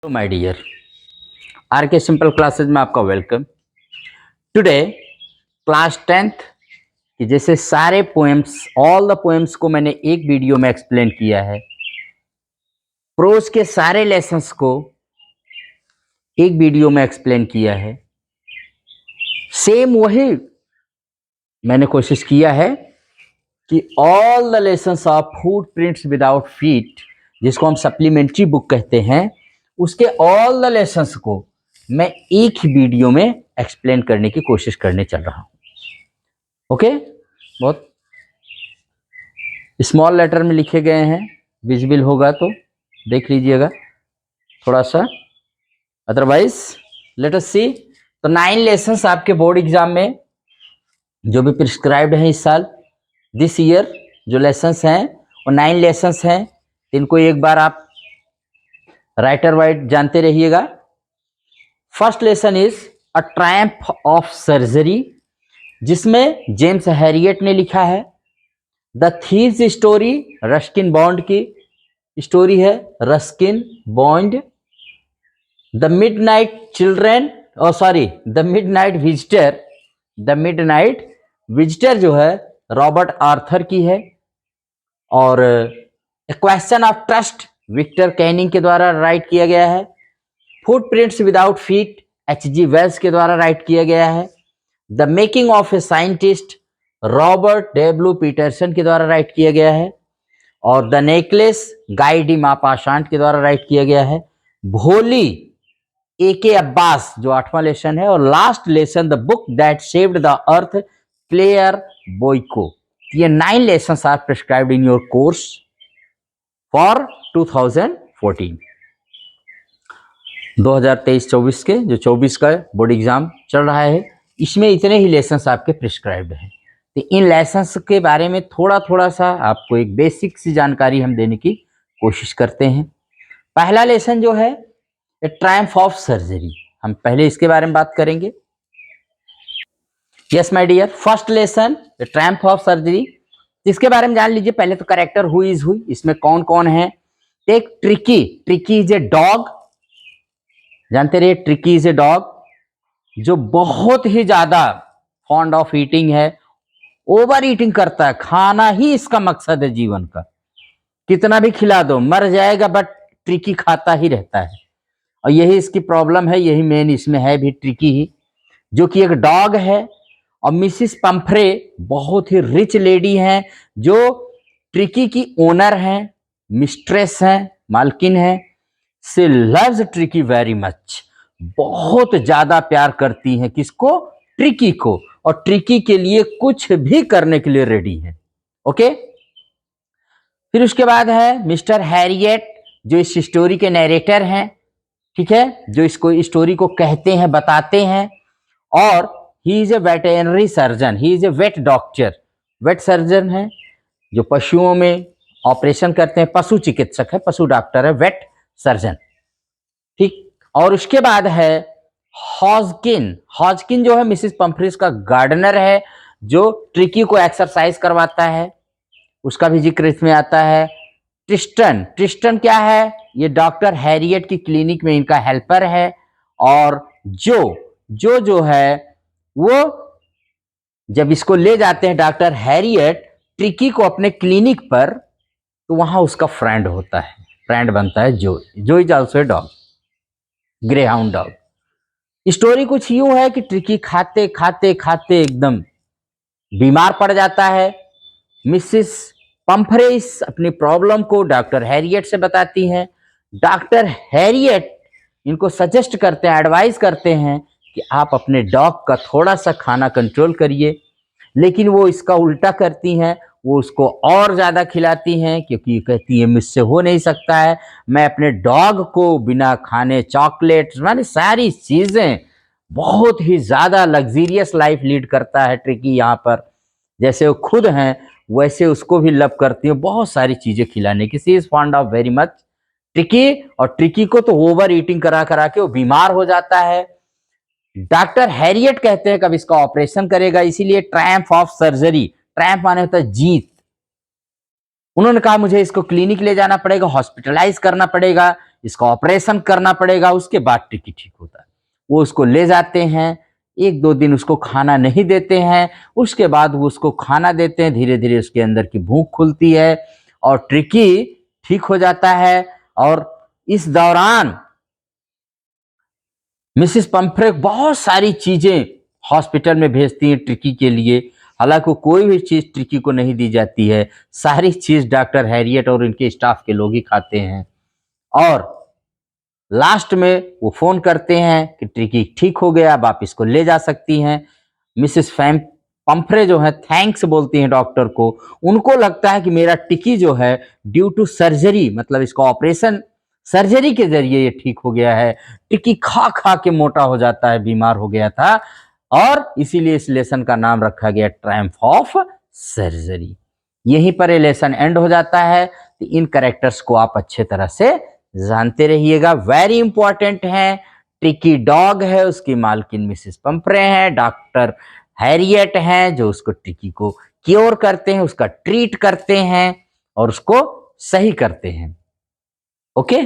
Hello my dear are के simple classes में आपका वेलकम। टुडे क्लास 10th की जैसे सारे पोएम्स ऑल द पोएम्स को मैंने एक वीडियो में एक्सप्लेन किया है। प्रोज के सारे लेसन्स को एक वीडियो में एक्सप्लेन किया है। सेम वही मैंने कोशिश किया है कि all the lessons of footprints without feet, जिसको हम सप्लीमेंट्री बुक कहते हैं, उसके ऑल द लेसन्स को मैं एक ही वीडियो में एक्सप्लेन करने की कोशिश करने चल रहा हूं। ओके, बहुत स्मॉल लेटर में लिखे गए हैं, विजिबल होगा तो देख लीजिएगा थोड़ा सा, अदरवाइज लेट अस सी। तो 9 लेसन्स आपके बोर्ड एग्जाम में जो भी प्रिस्क्राइब्ड हैं इस साल, दिस ईयर जो लेसन्स हैं वो 9 लेसन्स हैं। इनको एक बार आप राइटर वाइट जानते रहिएगा। First lesson is a triumph of surgery, जिसमें जेम्स हैरियट ने लिखा है। The thief's story Ruskin Bond की स्टोरी है, Ruskin Bond. The midnight children, the midnight visitor, the midnight visitor जो है रॉबर्ट आर्थर की है। और a question of trust Victor Canning के द्वारा राइट किया गया है। Footprints without feet H.G. Wales के द्वारा राइट किया गया है। The making of a scientist Robert W Peterson के द्वारा राइट किया गया है। और the necklace Guy de Maupassant के द्वारा राइट किया गया है। भोली A.K. अब्बास जो 8वां लेसन है। और last lesson the book that saved the earth Claire Boiko. ये 9 lessons are prescribed in your course for 2014 2023-24 के जो 24 का बोर्ड एग्जाम चल रहा है, इसमें इतने ही लेसन्स आपके प्रिस्क्राइब्ड हैं। तो इन लेसन्स के बारे में थोड़ा थोड़ा सा आपको एक बेसिक सी जानकारी हम देने की कोशिश करते हैं। पहला लेसन जो है ए ट्रायम्फ ऑफ सर्जरी, हम पहले इसके बारे में बात करेंगे। Yes my dear, first lesson a triumph of surgery, इसके बारे में जान लीजिए। पहले तो कैरेक्टर हु इज हुई, इसमें कौन कौन है। एक tricky, tricky is a dog, जानते रहिए ट्रिकी इज ए डॉग जो बहुत ही ज्यादा फॉन्ड ऑफ ईटिंग है, ओवर ईटिंग करता है, खाना ही इसका मकसद है जीवन का। कितना भी खिला दो मर जाएगा, बट ट्रिकी खाता ही रहता है। और यही इसकी प्रॉब्लम है, यही मेन इसमें है भी, ट्रिकी ही जो कि एक डॉग है। और मिसिस पंफ्रे बहुत ही रिच लेडी हैं, जो ट्रिकी की ओनर हैं, मिस्ट्रेस हैं, मालकिन हैं। She loves tricky very much, बहुत ज्यादा प्यार करती हैं किसको, ट्रिकी को। और ट्रिकी के लिए कुछ भी करने के लिए रेडी है। ओके, फिर उसके बाद है मिस्टर हैरियट जो इस स्टोरी के नरेटर हैं, ठीक है, जो इसको स्टोरी को कहते हैं, बताते हैं। और he is a veterinary surgeon, he is a vet doctor, vet surgeon है जो पशुओं में ऑपरेशन करते हैं, पशु चिकित्सक है, पशु डॉक्टर है, वेट सर्जन, ठीक। और उसके बाद है हॉजकिन, हॉजकिन जो है मिसिस पंफ्रीज का गार्डनर है, जो ट्रिकी को एक्सरसाइज करवाता है, उसका भी जिक्र इसमें आता है। ट्रिस्टन, ट्रिस्टन क्या है, ये डॉक्टर हैरियट की क्लिनिक में इनका हेल्पर है। और जो है वो जब इसको ले जाते हैं डॉक्टर हैरियट ट्रिकी को अपने क्लिनिक पर, तो वहां उसका फ्रेंड होता है, फ्रेंड बनता है जो is also a dog, grey hound dog. Story कुछ यूं है कि ट्रिकी खाते खाते खाते एकदम बीमार पड़ जाता है। मिसिस पंफ्रेस अपनी प्रॉब्लम को डॉक्टर हैरियट से बताती हैं। डॉक्टर हैरियट इनको सजेस्ट करते हैं, एडवाइस करते हैं कि आप अपने डॉग का थोड़ा सा खाना कंट्रोल करिए, लेकिन वो इसका उल्टा करती हैं, वो उसको और ज़्यादा खिलाती हैं, क्योंकि ये कहती है मुझसे हो नहीं सकता है, मैं अपने डॉग को बिना खाने चॉकलेट्स माने सारी चीज़ें, बहुत ही ज़्यादा लग्जीरियस लाइफ लीड करता है ट्रिकी यहाँ पर। जैसे वो खुद हैं वैसे उसको भी लव करती हैं, बहुत सारी चीज़ें खिलाने की। She is fond of very much Tricki. और ट्रिकी को तो ओवर ईटिंग करा करा के वो बीमार हो जाता है। डॉक्टर हैरियट कहते हैं कब इसका ऑपरेशन करेगा, इसीलिए ट्रायम्फ ऑफ सर्जरी, ट्रायम्फ माने होता है जीत। उन्होंने कहा मुझे इसको क्लिनिक ले जाना पड़ेगा, हॉस्पिटलाइज करना पड़ेगा, इसका ऑपरेशन करना पड़ेगा, उसके बाद ट्रिकी ठीक होता है। वो उसको ले जाते हैं, 1-2 दिन उसको खाना नहीं देते हैं, उसके बाद वो उसको खाना देते हैं, धीरे-धीरे उसके अंदर की भूख खुलती है और ट्रिकी ठीक हो जाता है। और इस दौरान मिसेस पंफ्रे बहुत सारी चीजें हॉस्पिटल में भेजती हैं ट्रिकी के लिए, हालांकि कोई भी चीज ट्रिकी को नहीं दी जाती है, सारी चीज डॉक्टर हैरियट और इनके स्टाफ के लोग ही खाते हैं। और लास्ट में वो फोन करते हैं कि ट्रिकी ठीक हो गया, अब आप इसको ले जा सकती हैं। मिसेस पंफ्रे जो है थैंक्स बोलती हैं डॉक्टर को। उनको लगता है कि मेरा टिकी जो है ड्यू टू सर्जरी, मतलब इसका ऑपरेशन सर्जरी के जरिए ये ठीक हो गया है। टिकी खा खा के मोटा हो जाता है, बीमार हो गया था, और इसीलिए इस लेसन का नाम रखा गया ट्रायम्फ ऑफ सर्जरी। यहीं पर ये लेसन एंड हो जाता है। तो इन कैरेक्टर्स को आप अच्छे तरह से जानते रहिएगा, वेरी इंपॉर्टेंट है। ट्रिकी डॉग है, उसकी मालकिन मिसेस पंफ्रे है, डॉक्टर हैरियट हैं जो उसको ट्रिकी को क्योर करते हैं, उसका ट्रीट करते हैं और उसको सही करते हैं। ओके,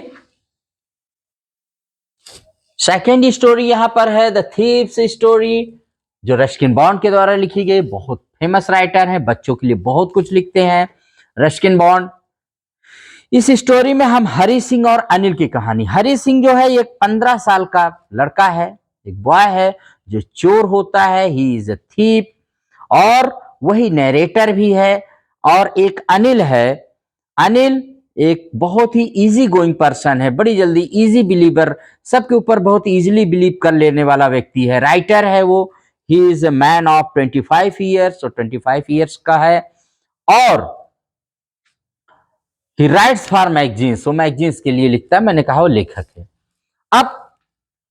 सेकेंड स्टोरी यहां पर है द थीव्स स्टोरी, जो रस्किन बॉन्ड के द्वारा लिखी गई। बहुत फेमस राइटर है, बच्चों के लिए बहुत कुछ लिखते हैं रस्किन बॉन्ड। इस स्टोरी में हम हरी सिंह और अनिल की कहानी, हरी सिंह जो है एक 15 साल का लड़का है, एक बॉय है जो चोर होता है, ही इज अ थीप, और वही नरेटर भी है। और एक अनिल है, अनिल एक बहुत ही इजी गोइंग पर्सन है, बड़ी जल्दी इजी बिलीवर, सबके ऊपर बहुत इजीली बिलीव कर लेने वाला व्यक्ति है, राइटर है वो। He is a man of 25 years, और 25 ईयर्स का है, और ही राइट्स फॉर मैगजीन्स, वो मैगजीन्स के लिए लिखता है, मैंने कहा वो लेखक है। अब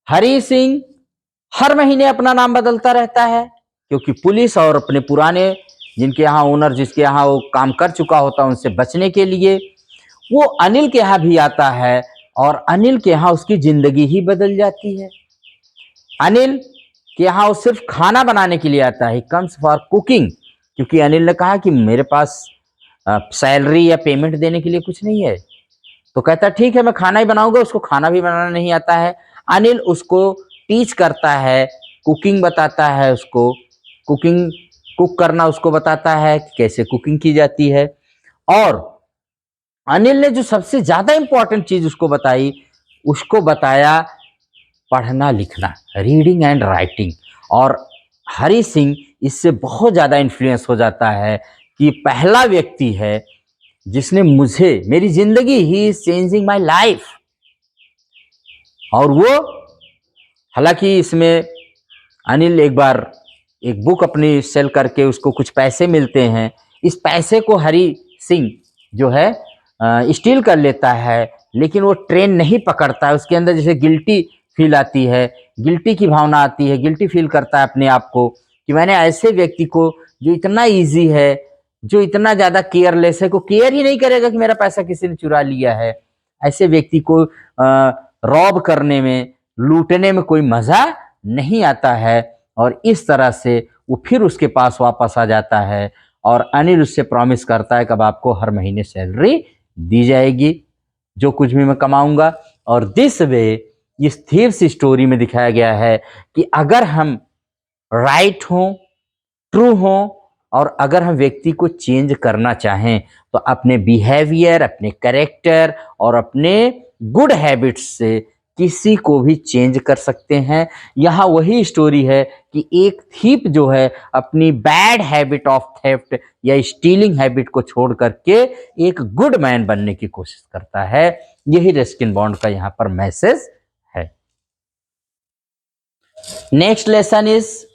हरी सिंह हर महीने अपना नाम बदलता रहता है, क्योंकि पुलिस और अपने पुराने जिनके यहाँ ओनर, जिसके यहाँ वो काम कर चुका होता है, उनसे बचने के लिए वो अनिल के यहाँ भी आता है, और अनिल के यहाँ उसकी जिंदगी ही बदल जाती है। अनिल के यहाँ वो सिर्फ खाना बनाने के लिए आता है, कम्स फॉर कुकिंग, क्योंकि अनिल ने कहा कि मेरे पास सैलरी या पेमेंट देने के लिए कुछ नहीं है। तो कहता ठीक है मैं खाना ही बनाऊंगा, उसको खाना भी बनाना नहीं आता है। अनिल उसको टीच करता है, कुकिंग बताता है उसको, कुकिंग कुक करना उसको बताता है कि कैसे कुकिंग की जाती है। और अनिल ने जो सबसे ज्यादा इंपॉर्टेंट चीज उसको बताई, उसको बताया पढ़ना लिखना, रीडिंग एंड राइटिंग। और हरी सिंह इससे बहुत ज्यादा इन्फ्लुएंस हो जाता है कि पहला व्यक्ति है जिसने मुझे, मेरी जिंदगी, he is changing my life. और वो, हालांकि इसमें अनिल एक बार एक बुक अपनी सेल करके उसको कुछ पैसे मिलते हैं, इस पैसे को हरी सिंह जो है स्टील कर लेता है, लेकिन वो ट्रेन नहीं पकड़ता है। उसके अंदर जैसे गिल्टी फील आती है, गिल्टी की भावना आती है, गिल्टी फील करता है अपने आप को कि मैंने ऐसे व्यक्ति को जो इतना इजी है, जो इतना ज्यादा केयरलेस है, को केयर ही नहीं करेगा कि मेरा पैसा किसी ने चुरा लिया है, ऐसे व्यक्ति को रॉब करने में, लूटने में कोई मजा नहीं आता है। और इस तरह से वो फिर उसके पास वापस आ जाता है, और अनिल उससे प्रॉमिस करता है कि अब आपको हर महीने सैलरी दी जाएगी, जो कुछ भी मैं कमाऊंगा। और दिस वे इस थीव्स स्टोरी में दिखाया गया है कि अगर हम राइट हों, ट्रू हों, और अगर हम व्यक्ति को चेंज करना चाहें तो अपने बिहेवियर, अपने कैरेक्टर और अपने गुड हैबिट्स से किसी को भी चेंज कर सकते हैं। यहाँ वही स्टोरी है कि एक थीप जो है अपनी बैड हैबिट ऑफ थेफ्ट या स्टीलिंग हैबिट को छोड़ करके एक गुड मैन बनने की कोशिश करता है। यही रस्किन बॉन्ड का यहाँ पर मैसेज है। Next lesson is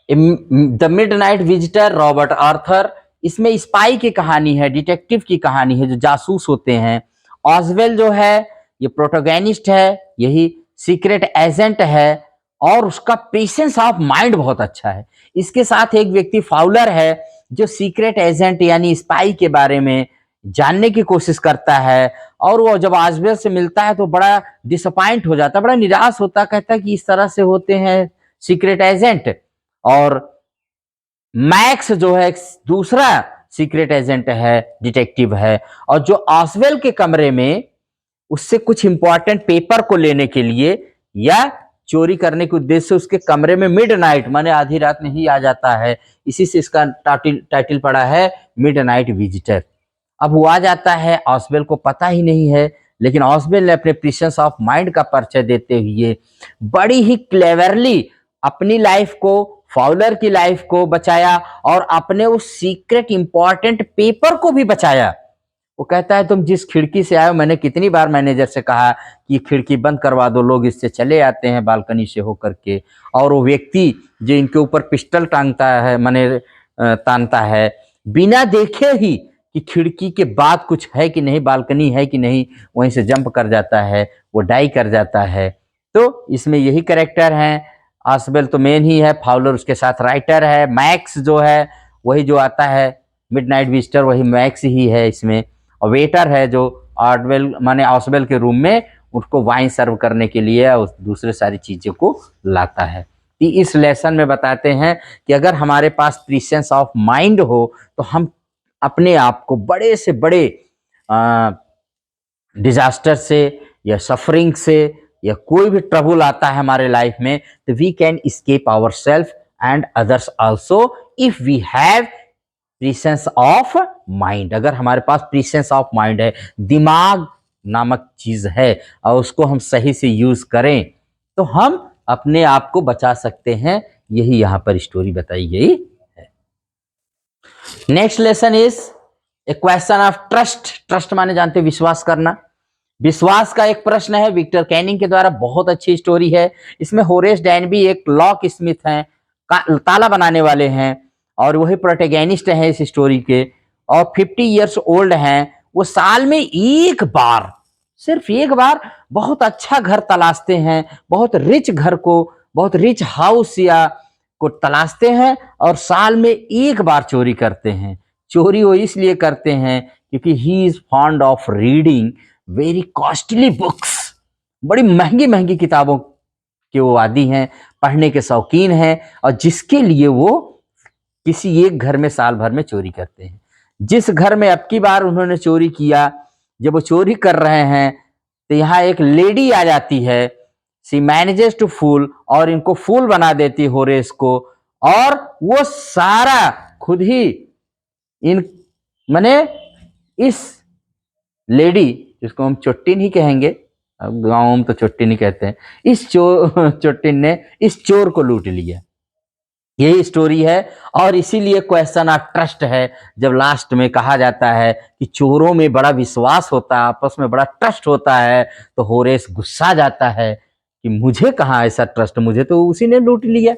the midnight visitor, Robert Arthur. इसमें स्पाई की कहानी है, डिटेक्टिव की कहानी है, जो जासूस होते हैं। ऑजवेल जो है ये प्रोटोगेनिस्ट है, यही सीक्रेट एजेंट है, और उसका पेशेंस ऑफ माइंड बहुत अच्छा है। इसके साथ एक व्यक्ति फाउलर है जो सीक्रेट एजेंट यानी स्पाई के बारे में जानने की कोशिश करता है, और वो जब ऑजवेल से मिलता है तो बड़ा डिसअपॉइंट हो जाता है, बड़ा निराश होता है, कहता है कि इस तरह से होते हैं सीक्रेट एजेंट। और मैक्स जो है दूसरा सीक्रेट एजेंट है, डिटेक्टिव है, और जो ऑसवेल के कमरे में उससे कुछ इंपॉर्टेंट पेपर को लेने के लिए या चोरी करने के उद्देश्य से उसके कमरे में मिडनाइट माने आधी रात में ही आ जाता है। इसी से इसका टाइटल पड़ा है मिडनाइट विजिटर। अब वो आ जाता है, ऑसवेल को पता ही नहीं है, लेकिन ऑसवेल ने अपने प्रिसेंस ऑफ माइंड का परिचय देते हुए बड़ी ही क्लेवरली अपनी लाइफ को, फाउलर की लाइफ को बचाया और अपने उस सीक्रेट इंपॉर्टेंट पेपर को भी बचाया। वो कहता है तुम जिस खिड़की से आए हो, मैंने कितनी बार मैनेजर से कहा कि खिड़की बंद करवा दो, लोग इससे चले आते हैं बालकनी से होकर के। और वो व्यक्ति जो इनके ऊपर पिस्टल टांगता है, माने तानता है, बिना देखे ही कि खिड़की के बाद कुछ है कि नहीं, बालकनी है कि नहीं, वहीं से जंप कर जाता है, वो डाई कर जाता है। तो इसमें यही कैरेक्टर हैं। ऑसवेल तो मेन ही है, फाउलर उसके साथ राइटर है, मैक्स जो है वही जो आता है मिडनाइट विजिटर, वही मैक्स ही है इसमें। और वेटर है जो ऑसवेल माने ऑसवेल के रूम में उसको वाइन सर्व करने के लिए उस दूसरे सारी चीज़ों को लाता है। इस लेसन में बताते हैं कि अगर हमारे पास प्रेजेंस ऑफ माइंड हो तो हम अपने आप को बड़े से बड़े डिजास्टर से या सफरिंग से या कोई भी ट्रबल आता है हमारे लाइफ में, तो we can escape ourselves and others also if we have presence of mind. अगर हमारे पास प्रेजेंस ऑफ माइंड है, दिमाग नामक चीज है, और उसको हम सही से यूज करें तो हम अपने आप को बचा सकते हैं। यही यहाँ पर स्टोरी बताई गई है। Next lesson is a question of trust. Trust माने जानते हैं विश्वास करना। विश्वास का एक प्रश्न है, विक्टर कैनिंग के द्वारा, बहुत अच्छी स्टोरी है। इसमें होरेस डैनबी एक लॉक स्मिथ हैं, ताला बनाने वाले हैं, और वही प्रोटेगनिस्ट हैं इस स्टोरी के, और 50 इयर्स ओल्ड हैं। वो साल में एक बार, सिर्फ एक बार बहुत अच्छा घर तलाशते हैं, बहुत रिच घर को, बहुत रिच हाउस या को तलाशते हैं, और साल में एक बार चोरी करते हैं। चोरी वो इसलिए करते हैं क्योंकि he is fond of reading very costly books. बड़ी महंगी महंगी किताबों के वो आदी हैं, पढ़ने के शौकीन हैं, और जिसके लिए वो किसी एक घर में साल भर में चोरी करते हैं। जिस घर में अब की बार उन्होंने चोरी किया, जब वो चोरी कर रहे हैं तो यहाँ एक लेडी आ जाती है, सी मैनेजेस टू फूल, और इनको फूल बना देती होरेस को, और वो सारा खुद ही इन माने इस लेडी, जिसको हम चोट्टिन ही कहेंगे, अब गाँव में तो चोट्टिन ही कहते हैं, इस चोट्टिन ने इस चोर को लूट लिया। यही स्टोरी है, और इसीलिए क्वेश्चन ऑफ ट्रस्ट है। जब लास्ट में कहा जाता है कि चोरों में बड़ा विश्वास होता है, आपस में बड़ा ट्रस्ट होता है, तो होरेस गुस्सा जाता है कि मुझे कहाँ ऐसा ट्रस्ट, मुझे तो उसी ने लूट लिया,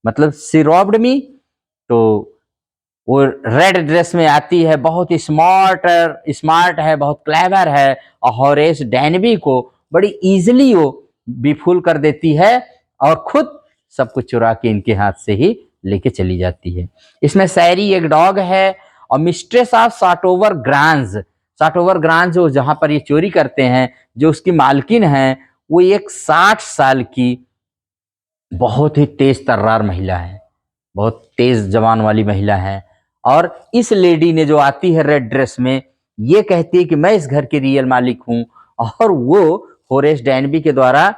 मतलब सी रॉब्ड मी। तो वो रेड ड्रेस में आती है, बहुत स्मार्ट है, बहुत क्लेवर है, और होरेस डैनबी को बड़ी इजीली वो बेफूल कर देती है, और खुद सब कुछ चुरा के इनके हाथ से ही लेके चली जाती है। इसमें सैरी एक डॉग है, और मिस्ट्रेस ऑफ साटोवर ग्रांज जो जहां पर ये चोरी करते हैं, जो उसकी मालकिन है, वो एक 60 साल की बहुत ही तेज तर्रार महिला है, बहुत तेज जवान वाली महिला है। और इस लेडी ने जो आती है रेड ड्रेस में, ये कहती है कि मैं इस घर की रियल मालिक हूं, और वो होरेस डैनबी के द्वारा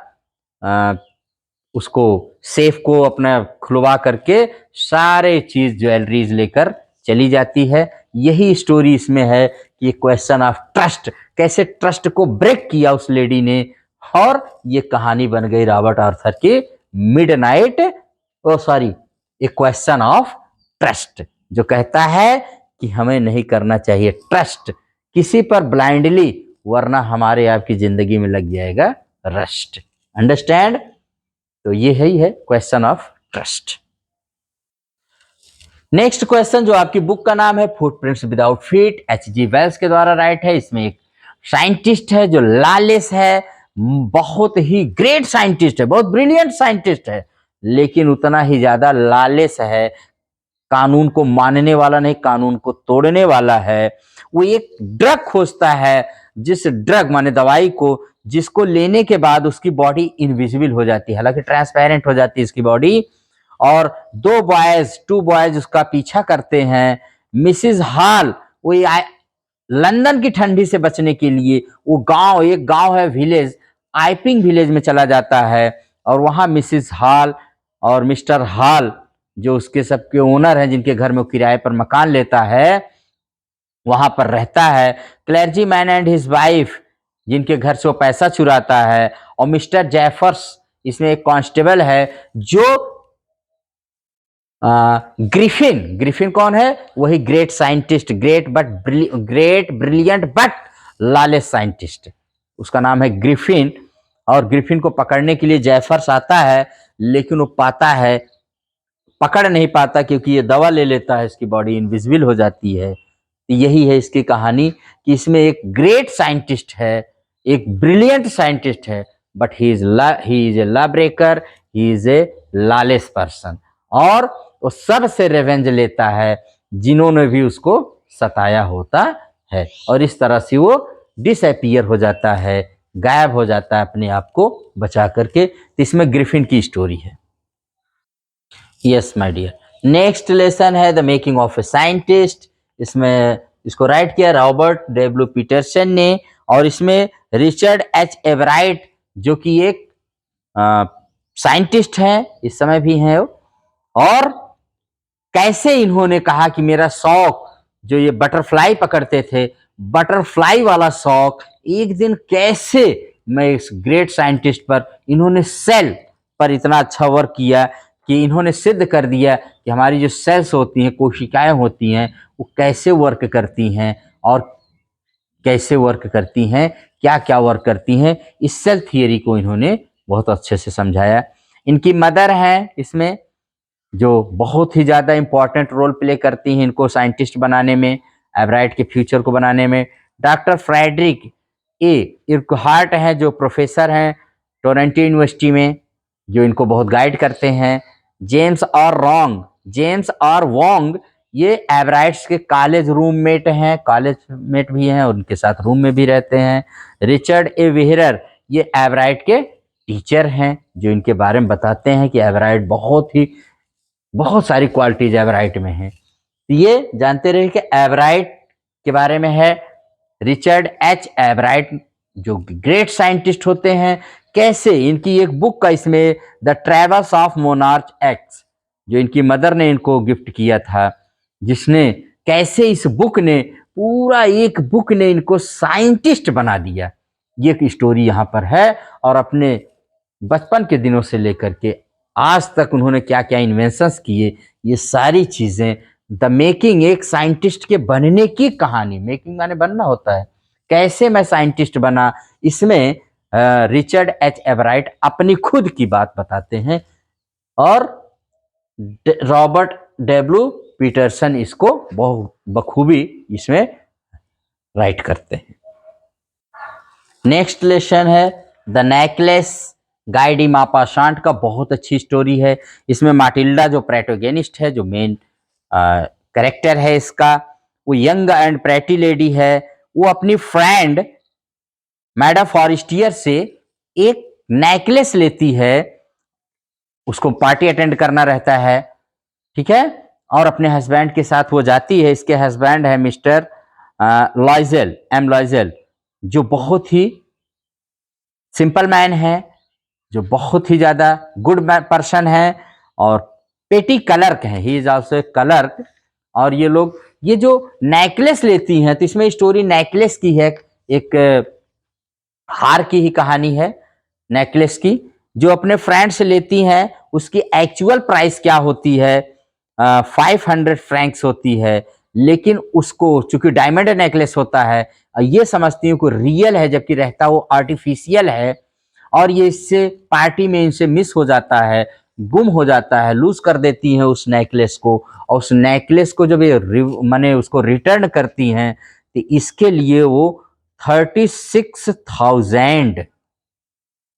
उसको सेफ को अपना खुलवा करके सारे चीज ज्वेलरीज लेकर चली जाती है। यही स्टोरी इसमें है कि क्वेश्चन ऑफ ट्रस्ट, कैसे ट्रस्ट को ब्रेक किया उस लेडी ने, और ये कहानी बन गई रॉबर्ट आर्थर की midnight A question of trust, जो कहता है कि हमें नहीं करना चाहिए ट्रस्ट किसी पर ब्लाइंडली, वरना हमारे आपकी जिंदगी में लग जाएगा रस्ट। अंडरस्टैंड? तो ये ही है question of trust. Next question जो आपकी बुक का नाम है footprints without feet, H.G. Wales के द्वारा राइट है। इसमें एक साइंटिस्ट है जो लॉलेस है, बहुत ही ग्रेट साइंटिस्ट है, बहुत ब्रिलियंट साइंटिस्ट है, लेकिन उतना ही ज्यादा लॉलेस है, कानून को मानने वाला नहीं, कानून को तोड़ने वाला है। वो एक ड्रग खोजता है, जिस ड्रग माने दवाई को, जिसको लेने के बाद उसकी बॉडी इनविजिबल हो जाती है, हालांकि ट्रांसपेरेंट हो जाती है इसकी बॉडी, और टू बॉयज उसका पीछा करते हैं। मिसिस हॉल वो लंदन की ठंडी से बचने के लिए वो गांव, एक गांव है विलेज, आइपिंग विलेज में चला जाता है और वहां मिसिस हॉल और मिस्टर हॉल जो उसके सबके ओनर हैं, जिनके घर में वो किराए पर मकान लेता है, वहां पर रहता है। Clergy man and his wife, जिनके घर से वो पैसा चुराता है, और मिस्टर जेफर्स, इसमें एक कांस्टेबल है जो ग्रिफिन, ग्रिफिन कौन है? वही great scientist, great brilliant but lawless scientist, उसका नाम है ग्रिफिन। और ग्रिफिन को पकड़ने के लिए जेफर्स आता है, लेकिन वो पाता है, पकड़ नहीं पाता, क्योंकि ये दवा ले लेता है, इसकी बॉडी इनविजिबल हो जाती है। यही है इसकी कहानी कि इसमें एक ग्रेट साइंटिस्ट है, एक ब्रिलियंट साइंटिस्ट है, but he is a law breaker, he is A lawless person, और वो सबसे रिवेंज लेता है जिन्होंने भी उसको सताया होता है, और इस तरह से वो डिसअपियर हो जाता है, गायब हो जाता है अपने आप को बचा करके। तो इसमें ग्रिफिन की स्टोरी है। Yes my dear, next lesson है the making of a scientist. इसमें इसको राइट किया रॉबर्ट डब्ल्यू पीटरसन ने, और इसमें रिचर्ड एच एवराइट जो कि एक साइंटिस्ट हैं, इस समय भी हैं, और कैसे इन्होंने कहा कि मेरा शौक जो ये बटरफ्लाई पकड़ते थे, बटरफ्लाई वाला शौक एक दिन कैसे मैं इस ग्रेट साइंटिस्ट पर, इन्होंने सेल पर इतना अच्छा वर्क किया कि इन्होंने सिद्ध कर दिया कि हमारी जो सेल्स होती हैं, कोशिकाएं होती हैं, वो कैसे वर्क करती हैं और कैसे वर्क करती हैं, क्या क्या वर्क करती हैं। इस सेल थियरी को इन्होंने बहुत अच्छे से समझाया। इनकी मदर हैं इसमें, जो बहुत ही ज़्यादा इंपॉर्टेंट रोल प्ले करती हैं इनको साइंटिस्ट बनाने में, एवराइट के फ्यूचर को बनाने में। डॉक्टर फ्रेडरिक ए इर्कहार्ट हैं, जो प्रोफेसर हैं टोरंटो यूनिवर्सिटी में, जो इनको बहुत गाइड करते हैं। जेम्स और वोंग ये एवराइट्स के कॉलेज रूममेट हैं, कॉलेज मेट भी हैं, उनके साथ रूम में भी रहते हैं। रिचर्ड ए व्हीलर ये एवराइट के टीचर हैं, जो इनके बारे में बताते हैं कि एवराइट बहुत सारी क्वालिटीज एवराइट में हैं। ये जानते रहे कि एवराइट के बारे में है रिचर्ड एच एवराइट, जो ग्रेट साइंटिस्ट होते हैं। कैसे इनकी एक बुक का इसमें the travels of monarch x, जो इनकी मदर ने इनको गिफ्ट किया था, जिसने कैसे इस बुक ने पूरा एक बुक ने इनको साइंटिस्ट बना दिया, ये एक स्टोरी यहाँ पर है। और अपने बचपन के दिनों से लेकर के आज तक उन्होंने क्या क्या इन्वेंशंस किए, ये सारी चीजें द मेकिंग, एक साइंटिस्ट के बनने की कहानी, मेकिंग माने बनना होता है, कैसे मैं साइंटिस्ट बना, इसमें रिचर्ड एच एवराइट अपनी खुद की बात बताते हैं, और रॉबर्ट डब्ल्यू पीटरसन इसको बहुत बखूबी इसमें राइट करते हैं। नेक्स्ट लेसन है द नेकलेस, गाय डी मॉपासांट का बहुत अच्छी स्टोरी है। इसमें माटिल्डा जो प्रोटैगनिस्ट है, जो मेन कैरेक्टर है इसका, वो यंग एंड प्रेटी लेडी है। वो अपनी फ्रेंड मैडा फॉरेस्टियर से एक नेकलेस लेती है, उसको पार्टी अटेंड करना रहता है, ठीक है, और अपने हस्बैंड के साथ वो जाती है। इसके हस्बैंड है मिस्टर लॉयजेल, जो बहुत ही सिंपल मैन है, जो बहुत ही ज्यादा गुड पर्सन है, और पेटी क्लर्क है, he is also a clerk. और ये लोग ये जो नेकलेस लेती हैं, तो इसमें स्टोरी नेकलेस की है, एक हार की ही कहानी है नेकलेस की, जो अपने फ्रेंड से लेती हैं। उसकी एक्चुअल प्राइस क्या होती है? 500 फ्रैंक्स होती है, लेकिन उसको चूंकि डायमंड नेकलेस होता है, ये समझती हूँ कि रियल है, जबकि रहता वो आर्टिफिशियल है। और ये इससे पार्टी में इनसे मिस हो जाता है, गुम हो जाता है, लूज कर देती हैं उस नेकलेस को। और उस नेकलेस को जब ये माने उसको रिटर्न करती हैं, तो इसके लिए वो 36,000,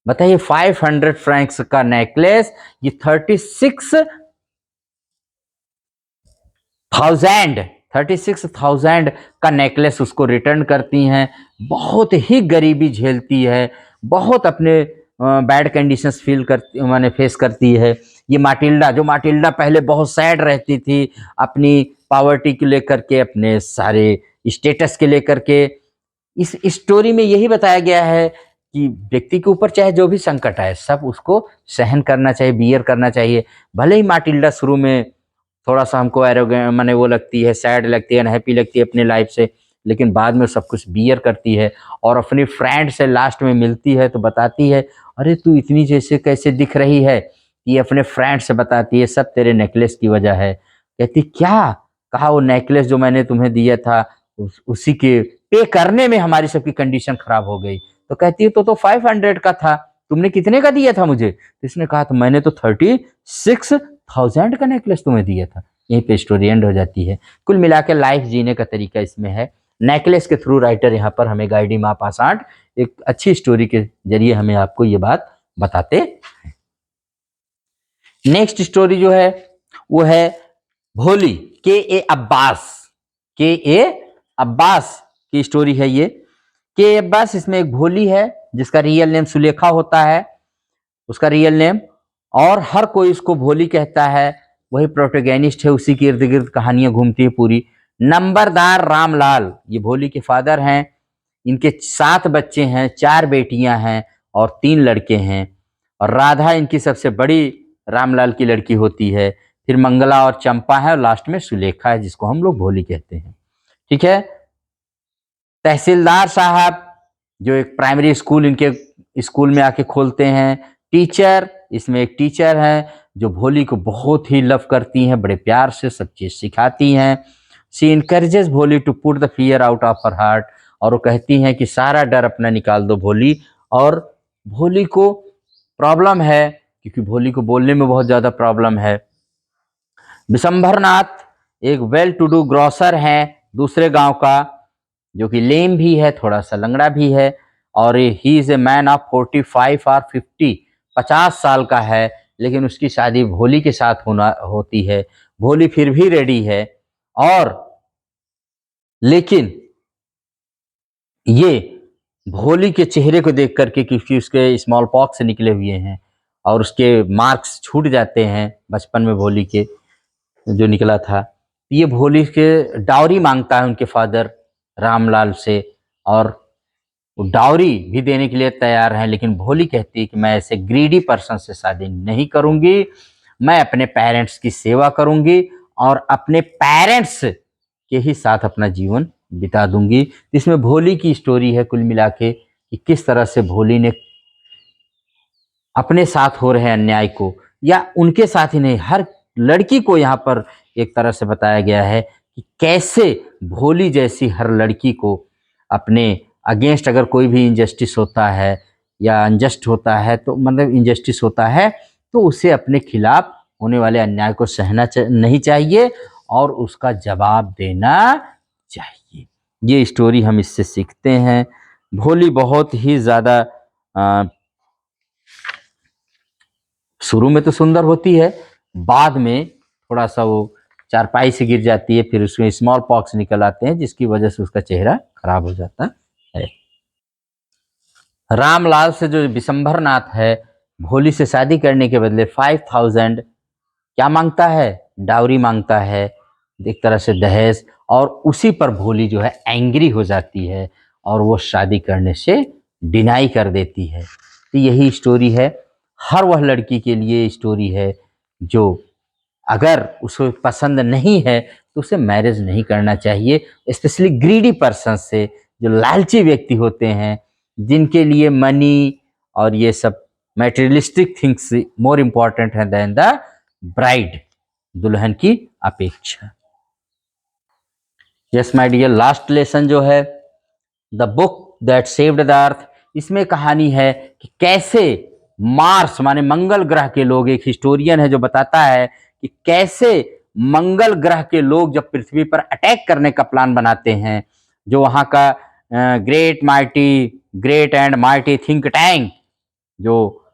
बताइए 500 फ्रैंक्स का नेकलेस, ये 36,000 का नेकलेस उसको रिटर्न करती हैं। बहुत ही गरीबी झेलती है, बहुत अपने बैड कंडीशंस फील करती माने फेस करती है। ये माटिल्डा, जो माटिल्डा पहले बहुत सैड रहती थी अपनी पॉवर्टी को लेकर के, अपने सारे स्टेटस के लेकर के। इस स्टोरी में यही बताया गया है कि व्यक्ति के ऊपर चाहे जो भी संकट आए सब उसको सहन करना चाहिए, बियर करना चाहिए। भले ही माटिल्डा शुरू में थोड़ा सा हमको एरोगेंट माने वो लगती है, सैड लगती है, अनहैप्पी लगती है अपनी लाइफ से, लेकिन बाद में सब कुछ बियर करती है और अपनी फ्रेंड से लास्ट में मिलती है तो बताती है, अरे तू इतनी जैसे कैसे दिख रही है। ये अपने फ्रेंड से बताती है, सब तेरे नेकलेस की वजह है। कहती क्या? कहा वो नेकलेस जो मैंने तुम्हें दिया था उसी के पे करने में हमारी सबकी कंडीशन खराब हो गई। तो कहती है तो 500 का था, तुमने कितने का दिया था मुझे? तो इसने कहा तो मैंने तो 36,000 का नेकलेस तुम्हें दिया था। यहीं पे स्टोरी एंड हो जाती है। कुल मिलाकर लाइफ जीने का तरीका इसमें है। नेकलेस के थ्रू राइटर यहाँ पर हमें गाइडी माँ पासाट एक अच्छी स्टोरी के जरिए हमें आपको ये बात बताते। नेक्स्ट स्टोरी जो है वो है भोली, के अब्बास। के अब्बास की स्टोरी है ये। के अब्बास, इसमें एक भोली है जिसका रियल नेम सुलेखा होता है, उसका रियल नेम, और हर कोई उसको भोली कहता है। वही प्रोटोगेनिस्ट है, उसी के इर्द गिर्द कहानियां घूमती है पूरी। नंबरदार रामलाल ये भोली के फादर हैं। इनके 7 बच्चे हैं, 4 बेटियां हैं और 3 लड़के हैं। और राधा इनकी सबसे बड़ी रामलाल की लड़की होती है। फिर मंगला और चंपा है और लास्ट में सुलेखा है जिसको हम लोग भोली कहते हैं। ठीक है। तहसीलदार साहब जो एक प्राइमरी स्कूल इनके स्कूल में आके खोलते हैं। टीचर, इसमें एक टीचर है जो भोली को बहुत ही लव करती हैं, बड़े प्यार से सब चीज सिखाती हैं। She encourages Bholi to put the fear out of her heart, और वो कहती हैं कि सारा डर अपना निकाल दो भोली। और भोली को प्रॉब्लम है, क्योंकि भोली को बोलने में बहुत ज्यादा प्रॉब्लम है। विशंभरनाथ एक वेल टू डू ग्रोसर है दूसरे गांव का, जो कि लेम भी है, थोड़ा सा लंगड़ा भी है। और he is a man of 45 और 50 साल का है। लेकिन उसकी शादी भोली के साथ होती है। भोली फिर भी रेडी है, और लेकिन ये भोली के चेहरे को देख करके, क्योंकि उसके स्मॉल पॉक्स निकले हुए हैं और उसके मार्क्स छूट जाते हैं बचपन में भोली के जो निकला था, ये भोली के डावरी मांगता है उनके फादर रामलाल से। और वो डावरी भी देने के लिए तैयार है, लेकिन भोली कहती है कि मैं ऐसे ग्रीडी पर्सन से शादी नहीं करूंगी, मैं अपने पेरेंट्स की सेवा करूंगी और अपने पेरेंट्स के ही साथ अपना जीवन बिता दूंगी। इसमें भोली की स्टोरी है कुल मिला के कि किस तरह से भोली ने अपने साथ हो रहे अन्याय को, या उनके साथ ही नहीं, हर लड़की को यहाँ पर एक तरह से बताया गया है कि कैसे भोली जैसी हर लड़की को अपने अगेंस्ट अगर कोई भी इनजस्टिस होता है या अनजस्ट होता है, तो मतलब इनजस्टिस होता है, तो उसे अपने खिलाफ होने वाले अन्याय को सहना नहीं चाहिए और उसका जवाब देना चाहिए। ये स्टोरी हम इससे सीखते हैं। भोली बहुत ही ज़्यादा शुरू में तो सुंदर होती है, बाद में थोड़ा सा वो चारपाई से गिर जाती है, फिर उसमें स्मॉल पॉक्स निकल आते हैं जिसकी वजह से उसका चेहरा खराब हो जाता है। रामलाल से जो विशंभरनाथ है, भोली से शादी करने के बदले 5000 क्या मांगता है? डावरी मांगता है, एक तरह से दहेज। और उसी पर भोली जो है एंग्री हो जाती है और वो शादी करने से डिनाई कर देती है। तो यही स्टोरी है, हर वह लड़की के लिए स्टोरी है जो अगर उसे पसंद नहीं है तो उसे मैरिज नहीं करना चाहिए, स्पेशली ग्रीडी पर्सन से, जो लालची व्यक्ति होते हैं, जिनके लिए मनी और ये सब मैटेरियलिस्टिक थिंग्स मोर इम्पॉर्टेंट है देन द ब्राइड, दुल्हन की अपेक्षा। Yes my dear, last lesson जो है the book that saved the earth, इसमें कहानी है कि कैसे मार्स माने मंगल ग्रह के लोग, एक हिस्टोरियन है जो बताता है कि कैसे मंगल ग्रह के लोग जब पृथ्वी पर अटैक करने का प्लान बनाते हैं, जो वहां का great and mighty think tank जो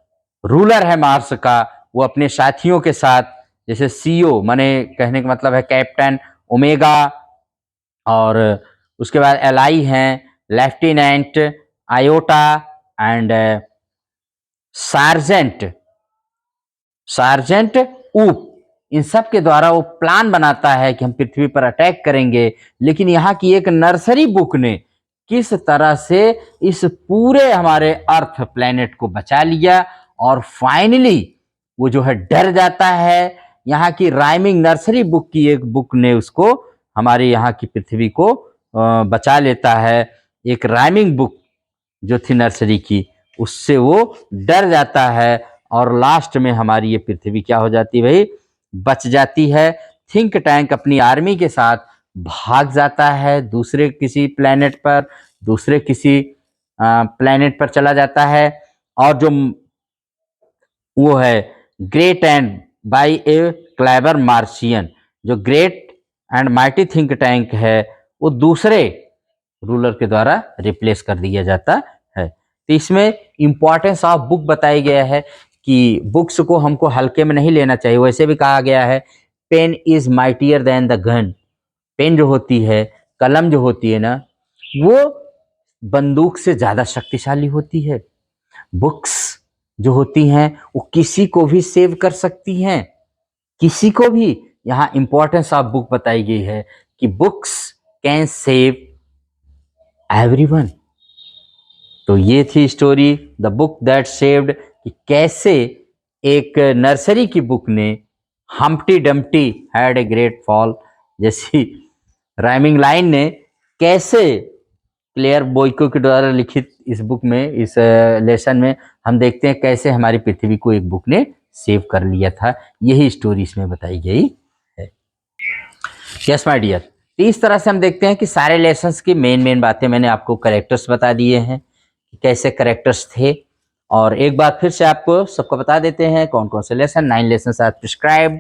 रूलर है मार्स का, वो अपने साथियों के साथ, जैसे सीओ माने कहने का मतलब है कैप्टन ओमेगा, और उसके बाद एलआई हैं lieutenant iota and sergeant sergeant ऊप, इन सब के द्वारा वो प्लान बनाता है कि हम पृथ्वी पर अटैक करेंगे, लेकिन यहाँ की एक नर्सरी बुक ने किस तरह से इस पूरे हमारे अर्थ प्लेनेट को बचा लिया और फाइनली वो जो है डर जाता है। यहाँ की राइमिंग नर्सरी बुक की एक बुक ने उसको हमारे यहाँ की पृथ्वी को बचा लेता है। एक राइमिंग बुक जो थी नर्सरी की, उससे वो डर जाता है और लास्ट में हमारी ये पृथ्वी क्या हो जाती है भाई, बच जाती है। थिंक टैंक अपनी आर्मी के साथ भाग जाता है दूसरे किसी प्लेनेट पर, दूसरे किसी प्लेनेट पर चला जाता है। और जो वो है great and by a clever Martian, जो great and mighty think tank है, वो दूसरे रूलर के द्वारा रिप्लेस कर दिया जाता है। तो इसमें इंपॉर्टेंस ऑफ बुक बताया गया है कि बुक्स को हमको हल्के में नहीं लेना चाहिए। वैसे भी कहा गया है pen is mightier than the gun. Pen जो होती है, कलम जो होती है ना, वो बंदूक से ज्यादा शक्तिशाली होती है। बुक्स जो होती हैं वो किसी को भी सेव कर सकती हैं, किसी को भी। यहाँ इंपॉर्टेंस ऑफ बुक बताई गई है कि बुक्स कैन सेव एवरीवन। तो ये थी story the book that saved, कि कैसे एक नर्सरी की बुक ने Humpty Dumpty had a great fall जैसी राइमिंग लाइन ने कैसे क्लेयर बोयको के द्वारा लिखित इस बुक में, इस लेसन में हम देखते हैं कैसे हमारी पृथ्वी को एक बुक ने सेव कर लिया था। यही स्टोरी इसमें बताई गई है। यस माय डियर, इस तरह से हम देखते हैं कि सारे लेसन्स की मेन बातें मैंने आपको करेक्टर्स बता दिए हैं कि कैसे करेक्टर्स थे। और एक बार फिर से आपको सबको बता देते हैं कौन कौन से lesson, 9 lessons are prescribed.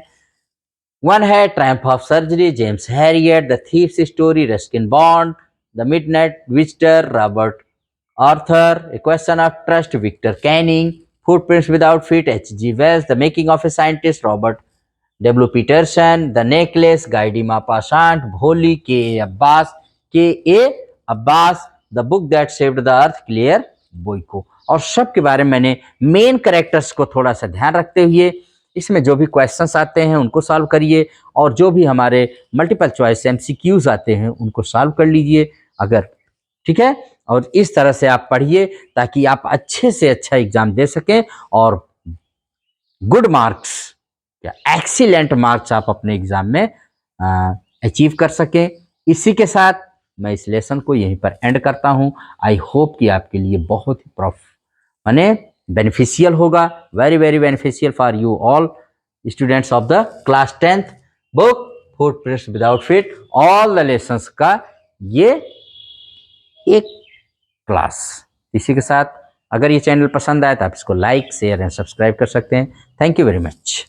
One है triumph of surgery, James Herriot, the thief's story, Ruskin Bond, the midnight visitor, Robert Arthur, a question of trust, Victor Canning, footprints without feet, H.G. Wells, the making of a scientist, Robert W. Peterson, the necklace, Guy de Maupassant, Bholi, K A Abbas, the book that saved the earth, Claire Boiko. और सब के बारे में मैंने main characters को थोड़ा सा ध्यान रखते हुए इसमें जो भी क्वेश्चंस आते हैं उनको सॉल्व करिए, और जो भी हमारे मल्टीपल चॉइस MCQs आते हैं उनको सॉल्व कर लीजिए अगर, ठीक है। और इस तरह से आप पढ़िए ताकि आप अच्छे से अच्छा एग्जाम दे सकें और गुड मार्क्स या एक्सीलेंट मार्क्स आप अपने एग्जाम में अचीव कर सकें। इसी के साथ मैं इस लेसन को यहीं पर एंड करता हूं। आई होप कि आपके लिए बहुत ही माने बेनिफिशियल होगा, very very beneficial for you all students of the class 10th book footprints without feet, all the lessons का ये एक क्लास। इसी के साथ अगर ये चैनल पसंद आए तो आप इसको लाइक, शेयर एंड सब्सक्राइब कर सकते हैं। Thank you very much.